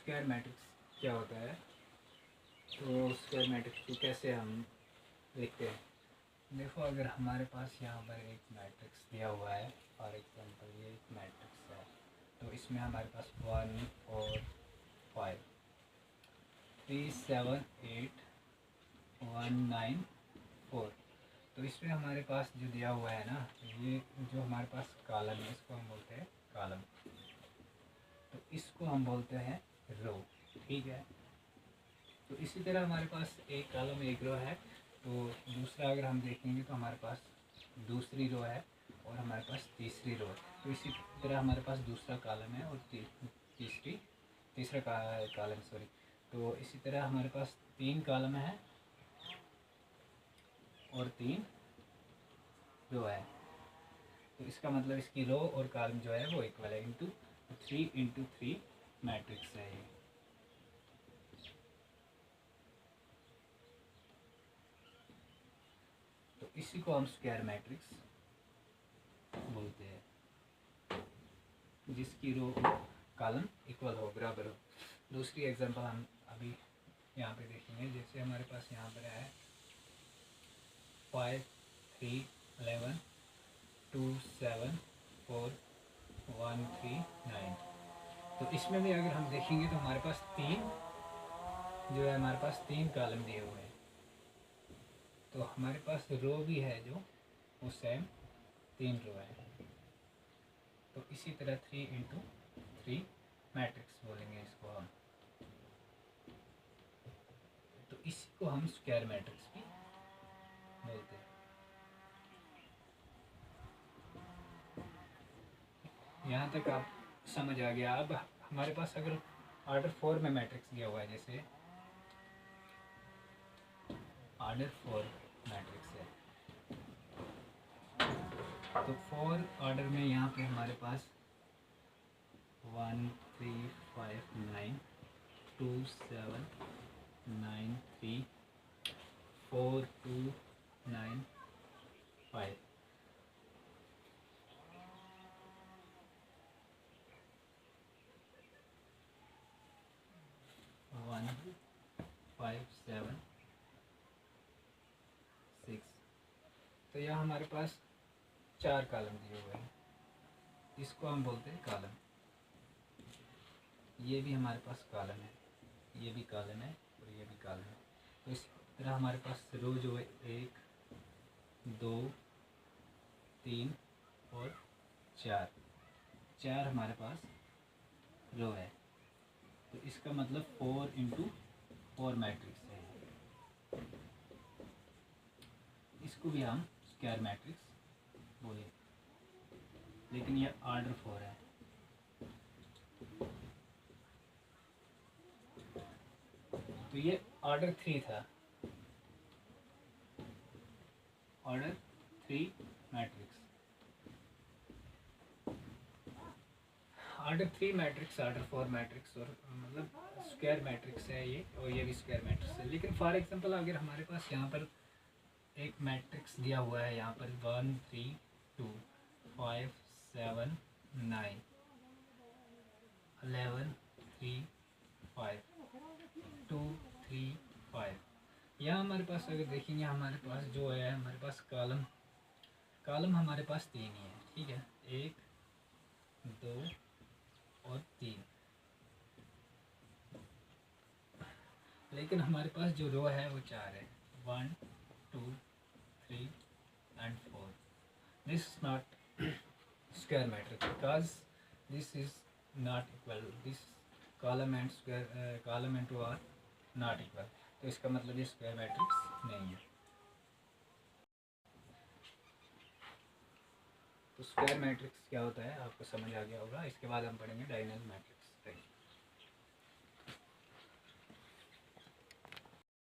Square matrix क्या होता है, तो स्क्वायर मैट्रिक्स को कैसे हम देखते हैं। देखो, अगर हमारे पास यहाँ पर एक मैट्रिक्स दिया हुआ है, फॉर एग्जांपल ये एक मैट्रिक्स है, तो इसमें हमारे पास 1 और 5, 3 7 8 1 9 4, तो इसमें हमारे पास जो दिया हुआ है ना, ये जो हमारे पास कॉलम है इसको हम बोलते हैं कॉलम, तो इसको हम बोलते हैं रो। ठीक है, तो इसी तरह हमारे पास एक कॉलम एक रो है, तो दूसरा अगर हम देखेंगे तो हमारे पास दूसरी रो है और हमारे पास तीसरी रो है, तो इसी तरह हमारे पास दूसरा कॉलम है और तीसरा कॉलम सॉरी, तो इसी तरह हमारे पास 3 कॉलम है और 3 रो है, तो इसका मतलब इसकी रो और कॉलम जो है वो इक्वल है, इंटू 3 मैट्रिक्स है ये। तो इसी को हम स्क्वायर मैट्रिक्स बोलते हैं, जिसकी रो और कॉलम इक्वल हो, बराबर हो। दूसरी एग्जांपल हम अभी यहाँ पे देखेंगे, जैसे हमारे पास यहाँ पर है 5 3 11 2 7 4 1 3 9, तो इसमें भी अगर हम देखेंगे तो हमारे पास जो है हमारे पास 3 कॉलम दिए हुए हैं, तो हमारे पास रो भी है जो वो सेम 3 रो है, तो इसी तरह 3 मैट्रिक्स बोलेंगे इसको हम, तो इसी को हम स्क्वायर मैट्रिक्स भी बोलते हैं। यहाँ तक आप समझ आ गया। अब हमारे पास अगर ऑर्डर 4 में मैट्रिक्स दिया हुआ है, जैसे ऑर्डर 4 मैट्रिक्स है, तो 4 ऑर्डर में यहाँ पे हमारे पास 1 3 5 9 2 7 9 3 4 2 9 5, 1 5 7 6, तो यहाँ हमारे पास 4 कॉलम दिए हुए हैं, इसको हम बोलते हैं कॉलम। ये भी हमारे पास कॉलम है, ये भी कॉलम है और ये भी कॉलम है, तो इस तरह हमारे पास रो जो है 1 2 3 और 4 हमारे पास रो है, तो इसका मतलब 4 मैट्रिक्स है, इसको भी हम स्क्वायर मैट्रिक्स बोले, लेकिन ये ऑर्डर 4 है। तो ये ऑर्डर 3 था, order 3 matrix, order 3 matrix, order 4 matrix, और मतलब स्क्वायर मैट्रिक्स है ये, और ये भी स्क्वायर मैट्रिक्स है। लेकिन फॉर एग्जांपल अगर हमारे पास यहाँ पर एक मैट्रिक्स दिया हुआ है, यहाँ पर 1 3 2 5 7 9 11 3 5 2 3 5, यहाँ हमारे पास अगर देखेंगे हमारे पास जो है, हमारे पास कॉलम हमारे पास 3 ही है, ठीक है, 1 2 और 3, लेकिन हमारे पास जो रो है वो 4 है, 1 2 3 and 4. This is not square matrix because this is not equal. This column and row are not equal. तो इसका मतलब ये स्क्वायर मैट्रिक्स नहीं है। तो स्क्वायर मैट्रिक्स क्या होता है आपको समझ आ गया होगा। इसके बाद हम पढ़ेंगे डायगोनल मैट्रिक्स।